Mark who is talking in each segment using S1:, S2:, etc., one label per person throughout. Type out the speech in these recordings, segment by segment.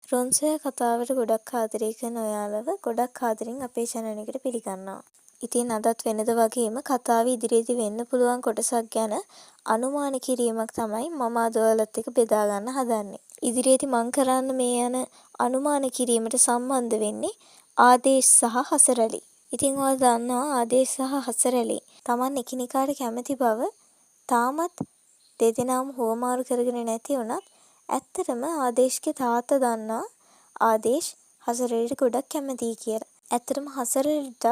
S1: රොන්සෝයා කතාවට ගොඩක් ආදරය කරන ඔයාලව ගොඩක් ආදරෙන් අපේ channel එකට පිළිගන්නවා. ඉතින් අදත් වෙනද වගේම කතාවේ ඉදිරියේදී වෙන්න පුළුවන් කොටසක් ගැන අනුමාන කිරීමක් තමයි මම අද ඔයාලත් එක්ක බෙදා ගන්න හදන්නේ. ඉදිරියේදී මම කරන්න මේ යන අනුමාන කිරීමට සම්බන්ධ වෙන්නේ ආදේශ් සහ හසරලි. ඉතින් ඔයාලා දන්නවා ආදේශ් සහ හසරලි Taman එකිනෙකාට කැමති බව තාමත් දෙදෙනාම හුවමාරු කරගෙන නැති වුණත් ඇත්තටම ආදේශ්ගේ තාත්තා දන්නා ආදේශ් හසරලට ගොඩක් කැමතියි කියලා. ඇත්තටම හසරලටත්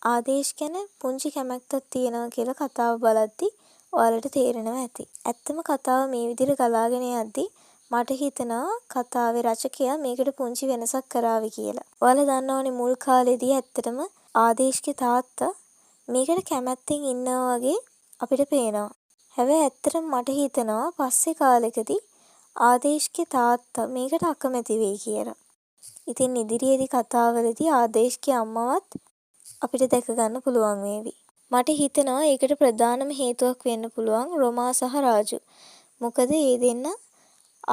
S1: ආදේශ් ගැන පුංචි කැමැත්තක් තියෙනවා කියලා කතාව බලද්දි ඔයාලට තේරෙනවා ඇති. ඇත්තම කතාව මේ විදිහට ගලාගෙන යද්දි මට හිතෙනවා කතාවේ රචකයා මේකට පුංචි වෙනසක් කරાવી කියලා. ඔයාලා දන්නවනේ මුල් කාලේදී ඇත්තටම ආදේශ්ගේ තාත්තා මේකට කැමැත්තෙන් ඉන්නවා වගේ අපිට පේනවා. හැබැයි ඇත්තටම මට හිතෙනවා පස්සේ කාලෙකදී ආදේශ්ගේ තාත්තා මේකට අකමැති වෙයි කියලා. ඉතින් ඉදිරියේදී කතාවලදී ආදේශ්ගේ අම්මවත් අපිට දැක ගන්න පුළුවන් වේවි. මට හිතෙනවා ඒකට ප්‍රධානම හේතුවක් වෙන්න පුළුවන් රොමා සහ රාජු. මොකද මේ දෙන්න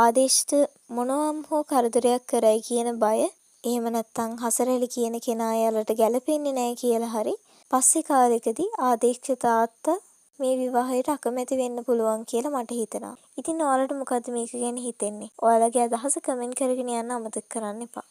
S1: ආදේශ්ට මොනවම් හෝ කරදරයක් කරයි කියන බය, එහෙම නැත්නම් හසරලි කියන කෙනා යාලට ගැලපෙන්නේ නැහැ කියලා හරි පස්සේ කාලෙකදී ආදේශ්ගේ තාත්තා මේ විවාහයට අකමැති වෙන්න පුළුවන් කියලා මට හිතෙනවා. ඉතින් ඔයාලට මොකද්ද මේක ගැන හිතෙන්නේ? ඔයාලගේ අදහස කමෙන්ට් කරගෙන යන්න අමතක කරන්න එපා.